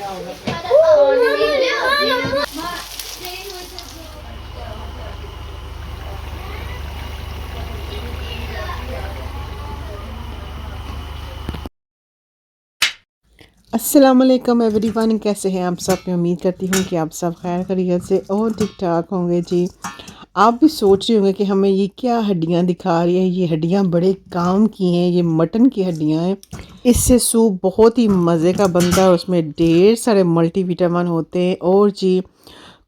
अस्सलाम वालेकुम एवरीवन, कैसे हैं आप सब। मैं उम्मीद करती हूँ कि आप सब खैर खैरियत से और ठीक ठाक होंगे जी। आप भी सोच रहे होंगे कि हमें ये क्या हड्डियाँ दिखा रही है, ये हड्डियाँ बड़े काम की हैं, ये मटन की हड्डियाँ हैं। इससे सूप बहुत ही मज़े का बनता है और उसमें ढेर सारे मल्टीविटामिन होते हैं और जी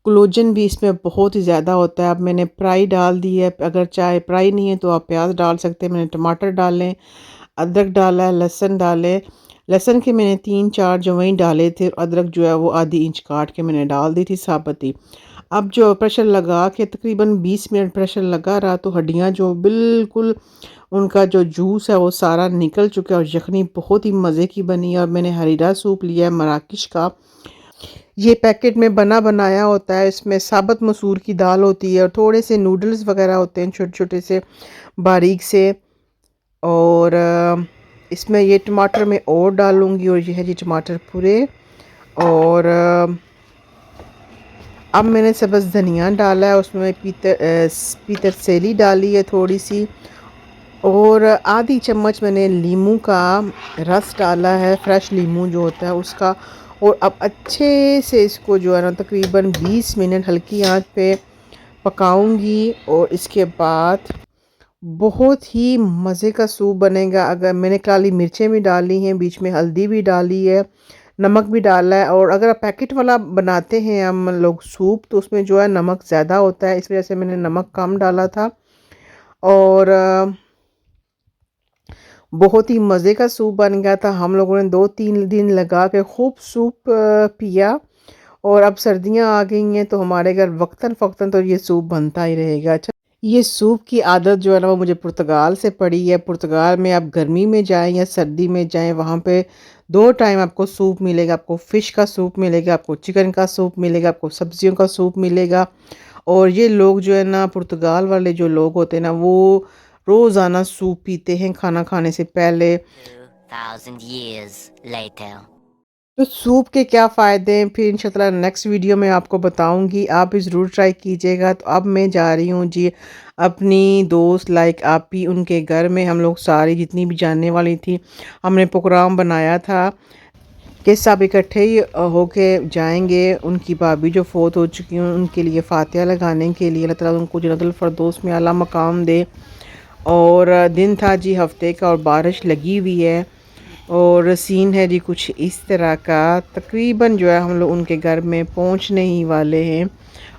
कोलेजन भी इसमें बहुत ही ज़्यादा होता है। अब मैंने प्राई डाल दी है, अगर चाहे प्राई नहीं है तो आप प्याज डाल सकते हैं। मैंने टमाटर डालें, अदरक डाला है, लहसुन डाले। लहसुन के मैंने 3-4 जो वहीं डाले थे, अदरक जो है वो आधी इंच काट के मैंने डाल दी थी साबुत ही। अब जो प्रेशर लगा के तकरीबन 20 मिनट प्रेशर लगा रहा तो हड्डियाँ जो बिल्कुल उनका जो जूस है वो सारा निकल चुका है और यखनी बहुत ही मज़े की बनी है। और मैंने हरीरा सूप लिया है मराकिश का, ये पैकेट में बना बनाया होता है। इसमें साबुत मसूर की दाल होती है और थोड़े से नूडल्स वगैरह होते हैं छोटे छोटे से बारीक से। और इसमें ये टमाटर मैं और डालूंगी और ये है जी टमाटर पूरे। और अब मैंने सब्ज़ धनिया डाला है, उसमें पीतर सेली डाली है थोड़ी सी, और आधी चम्मच मैंने लीमू का रस डाला है, फ्रेश लीमू जो होता है उसका। और अब अच्छे से इसको जो है ना तकरीबन 20 मिनट हल्की आंच पे पकाऊंगी और इसके बाद बहुत ही मज़े का सूप बनेगा। अगर मैंने काली मिर्चें भी डाली हैं, बीच में हल्दी भी डाली है, नमक भी डाला है। और अगर आप पैकेट वाला बनाते हैं हम लोग सूप तो उसमें जो है नमक ज़्यादा होता है, इस वजह से मैंने नमक कम डाला था। और बहुत ही मज़े का सूप बन गया था। हम लोगों ने 2-3 दिन लगा के खूब सूप पिया। और अब सर्दियां आ गई हैं तो हमारे घर वक्तन फ़क्तन तो ये सूप बनता ही रहेगा। अच्छा, ये सूप की आदत जो है ना वो मुझे पुर्तगाल से पड़ी है। पुर्तगाल में आप गर्मी में जाएं या सर्दी में जाएं, वहाँ पे 2 टाइम आपको सूप मिलेगा। आपको फ़िश का सूप मिलेगा, आपको चिकन का सूप मिलेगा, आपको सब्जियों का सूप मिलेगा। और ये लोग जो है ना पुर्तगाल वाले जो लोग होते हैं ना वो रोज़ाना सूप पीते हैं खाना खाने से पहले। 2000 years later. तो सूप के क्या फ़ायदे हैं फिर इंशाल्लाह नेक्स्ट वीडियो में आपको बताऊंगी, आप भी ज़रूर ट्राई कीजिएगा। तो अब मैं जा रही हूँ जी अपनी दोस्त लाइक आपी उनके घर में। हम लोग सारी जितनी भी जानने वाली थी हमने प्रोग्राम बनाया था कि सब इकट्ठे ही होके जाएंगे। उनकी भाभी जो फोत हो चुकी हैं उनके लिए फातिहा लगाने के लिए, अल्लाह ताला उनको जन्नतुल फरदौस में आला मकाम दे। और दिन था जी हफ्ते का और बारिश लगी हुई है और सीन है जी कुछ इस तरह का। तकरीबन जो है हम लोग उनके घर में पहुंचने ही वाले हैं।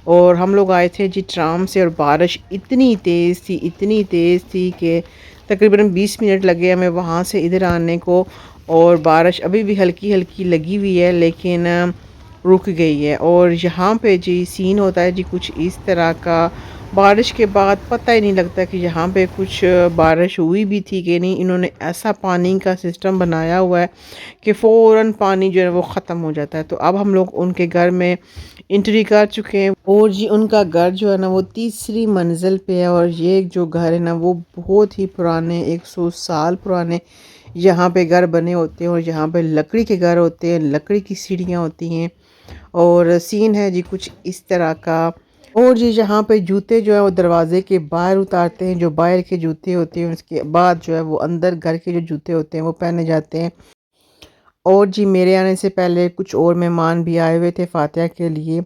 और हम लोग आए थे जी ट्राम से और बारिश इतनी तेज़ थी, इतनी तेज़ थी कि तकरीबन 20 मिनट लगे हमें वहाँ से इधर आने को। और बारिश अभी भी हल्की हल्की लगी हुई है लेकिन रुक गई है। और यहाँ पे जी सीन होता है जी कुछ इस तरह का। बारिश के बाद पता ही नहीं लगता कि यहाँ पे कुछ बारिश हुई भी थी कि नहीं। इन्होंने ऐसा पानी का सिस्टम बनाया हुआ है कि फ़ौरन पानी जो है वो ख़त्म हो जाता है। तो अब हम लोग उनके घर में एंट्री कर चुके हैं और जी उनका घर जो है ना वो तीसरी मंजिल पे है। और ये जो घर है ना वो बहुत ही पुराने 100 साल पुराने यहाँ पे घर बने होते हैं। और यहाँ पे लकड़ी के घर होते हैं, लकड़ी की सीढ़ियाँ होती हैं। और सीन है जी कुछ इस तरह का। और जी यहाँ पे जूते जो है वो दरवाजे के बाहर उतारते हैं, जो बाहर के जूते होते हैं उसके बाद जो है वो अंदर घर के जो जूते होते हैं वो पहने जाते हैं। और जी मेरे आने से पहले कुछ और मेहमान भी आए हुए थे फातिहा के लिए।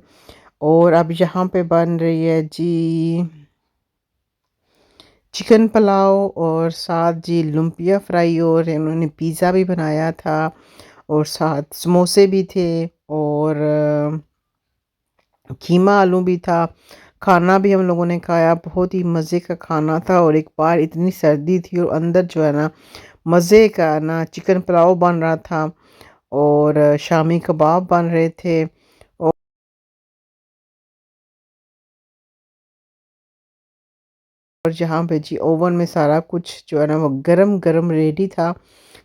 और अब यहाँ पे बन रही है जी चिकन पुलाव और साथ जी लुम्पिया फ्राई और इन्होंने पिज़्ज़ा भी बनाया था और साथ समोसे भी थे और कीमा आलू भी था। खाना भी हम लोगों ने खाया, बहुत ही मज़े का खाना था। और एक बार इतनी सर्दी थी और अंदर जो है ना मज़े का ना चिकन पुलाव बन रहा था और शामी कबाब बन रहे थे। और जहाँ पे जी ओवन में सारा कुछ जो है ना वो गरम गरम रेडी था।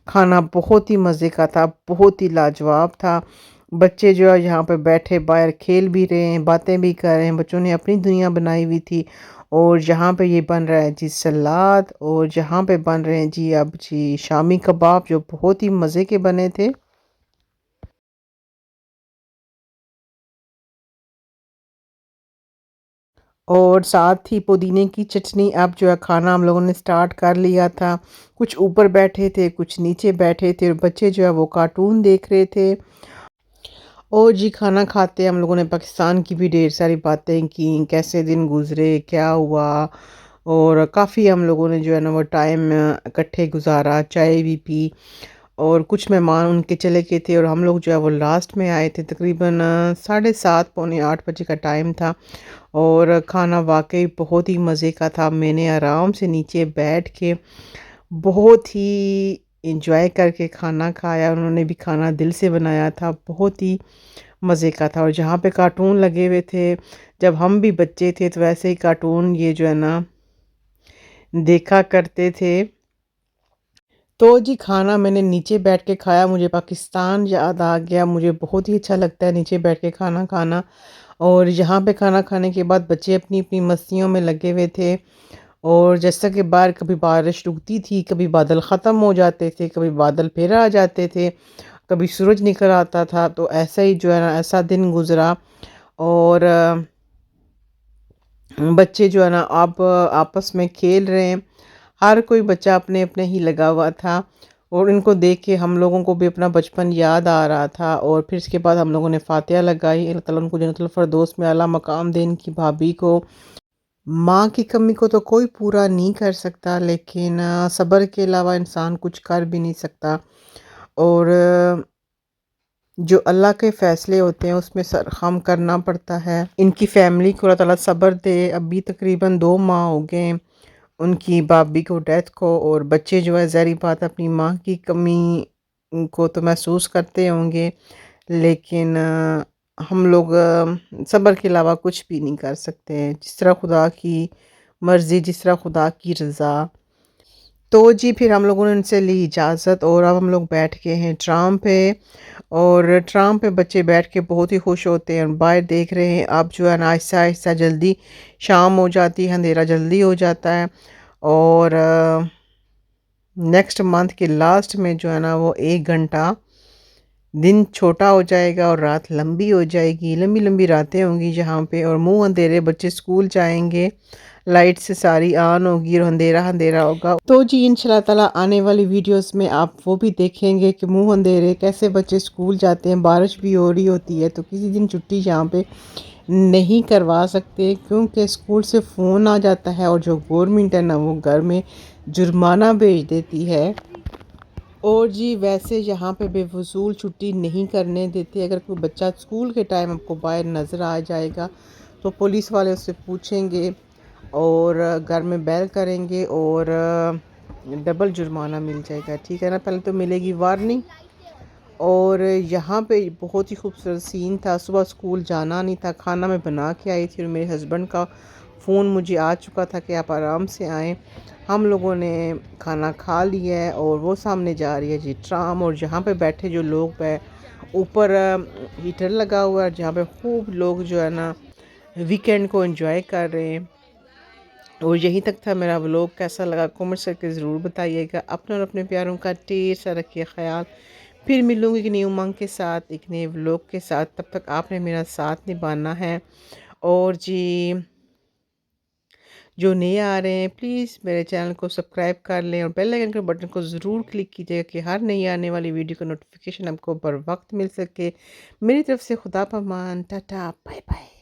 खाना बहुत ही मज़े का था, बहुत ही लाजवाब था। बच्चे जो है यहाँ पे बैठे बाहर खेल भी रहे हैं, बातें भी कर रहे हैं, बच्चों ने अपनी दुनिया बनाई हुई थी। और यहाँ पे ये बन रहा है जी सलाद और जहाँ पे बन रहे हैं जी अब जी शामी कबाब जो बहुत ही मज़े के बने थे। और साथ ही पुदीने की चटनी। अब जो है खाना हम लोगों ने स्टार्ट कर लिया था। कुछ ऊपर बैठे थे, कुछ नीचे बैठे थे और बच्चे जो है वो कार्टून देख रहे थे। और जी खाना खाते हम लोगों ने पाकिस्तान की भी ढेर सारी बातें की, कैसे दिन गुज़रे, क्या हुआ, और काफ़ी हम लोगों ने जो है ना वो टाइम इकट्ठे गुज़ारा, चाय भी पी। और कुछ मेहमान उनके चले गए थे और हम लोग जो है वो लास्ट में आए थे। तकरीबन 7:30 पौने 8 बजे का टाइम था और खाना वाक़ई बहुत ही मज़े का था। मैंने आराम से नीचे बैठ के बहुत ही एंजॉय करके खाना खाया। उन्होंने भी खाना दिल से बनाया था, बहुत ही मज़े का था। और जहाँ पे कार्टून लगे हुए थे, जब हम भी बच्चे थे तो वैसे ही कार्टून ये जो है ना देखा करते थे। तो जी खाना मैंने नीचे बैठ के खाया, मुझे पाकिस्तान याद आ गया। मुझे बहुत ही अच्छा लगता है नीचे बैठ के खाना खाना। और यहाँ पे खाना खाने के बाद बच्चे अपनी-अपनी मस्तियों में लगे हुए थे। और जैसा कि बाहर कभी बारिश रुकती थी, कभी बादल ख़त्म हो जाते थे, कभी बादल फिर आ जाते थे, कभी सूरज निकल आता था। तो ऐसा ही जो है ना ऐसा दिन गुज़रा। और बच्चे जो है ना अब आपस में खेल रहे हैं। हर कोई बच्चा अपने-अपने ही लगा हुआ था और इनको देख के हम लोगों को भी अपना बचपन याद आ रहा था। और फिर इसके बाद हम लोगों ने फ़ातिहा लगाई। अल्लाह ताला उनको जन्नतुल फ़िरदौस में आला मकाम दें इनकी भाभी को। माँ की कमी को तो कोई पूरा नहीं कर सकता, लेकिन सब्र के अलावा इंसान कुछ कर भी नहीं सकता। और जो अल्लाह के फ़ैसले होते हैं उसमें सर ख़म करना पड़ता है। इनकी फ़ैमिली को अल्लाह ताला सब्र दे। अभी तकरीबन 2 माह हो गए उनकी भाभी को डेथ को। और बच्चे जो है ज़ाहिर बात है अपनी माँ की कमी को तो महसूस करते होंगे, लेकिन हम लोग सब्र के अलावा कुछ भी नहीं कर सकते हैं। जिस तरह खुदा की मर्ज़ी, जिस तरह खुदा की रज़ा। तो जी फिर हम लोगों ने उनसे ली इजाज़त और अब हम लोग बैठ गए हैं ट्राम पे। और ट्राम पे बच्चे बैठ के बहुत ही खुश होते हैं और बाहर देख रहे हैं। अब जो है ना आहिस्ता-आहिस्ता जल्दी शाम हो जाती है, अंधेरा जल्दी हो जाता है। और नेक्स्ट मंथ के लास्ट में जो है ना वो 1 घंटा दिन छोटा हो जाएगा और रात लंबी हो जाएगी। लंबी-लंबी रातें होंगी जहाँ पे। और मुँह अंधेरे बच्चे स्कूल जाएँगे, लाइट्स सारी ऑन होगी और अंधेरा-अंधेरा होगा। तो जी इंशाल्लाह ताला आने वाली वीडियोस में आप वो भी देखेंगे कि मुँह अंधेरे कैसे बच्चे स्कूल जाते हैं। बारिश भी हो रही होती है तो किसी दिन छुट्टी यहाँ पे नहीं करवा सकते, क्योंकि स्कूल से फ़ोन आ जाता है और जो गवर्नमेंट है ना वो घर में जुर्माना भेज देती है। और जी वैसे यहाँ पे बेफिज़ूल छुट्टी नहीं करने देते। अगर कोई बच्चा स्कूल के टाइम आपको बाहर नज़र आ जाएगा तो पुलिस वाले उससे पूछेंगे और घर में बेल करेंगे और डबल जुर्माना मिल जाएगा, ठीक है ना। पहले तो मिलेगी वार्निंग। और यहाँ पे बहुत ही खूबसूरत सीन था। सुबह स्कूल जाना नहीं था, खाना मैं बना के आई थी और मेरे हस्बैंड का फ़ोन मुझे आ चुका था कि आप आराम से आएँ। हम लोगों ने खाना खा लिया है और वो सामने जा रही है जी ट्राम। और जहाँ पे बैठे जो लोग हैं ऊपर हीटर लगा हुआ है जहाँ पे खूब लोग जो है ना वीकेंड को एंजॉय कर रहे हैं। और यहीं तक था मेरा व्लॉग। कैसा लगा कमेंट्स करके ज़रूर बताइएगा। अपने और अपने प्यारों का ढेर सा रखिए ख़याल। फिर मिलूँगी एक नई उमंग के साथ, एक नए व्लॉग के साथ। तब तक आपने मेरा साथ निभाना है। और जी जो नए आ रहे हैं प्लीज़ मेरे चैनल को सब्सक्राइब कर लें और बेल आइकन के बटन को ज़रूर क्लिक कीजिएगा कि हर नई आने वाली वीडियो का नोटिफिकेशन आपको बर वक्त मिल सके। मेरी तरफ से खुदा पमान, टाटा, बाय बाय।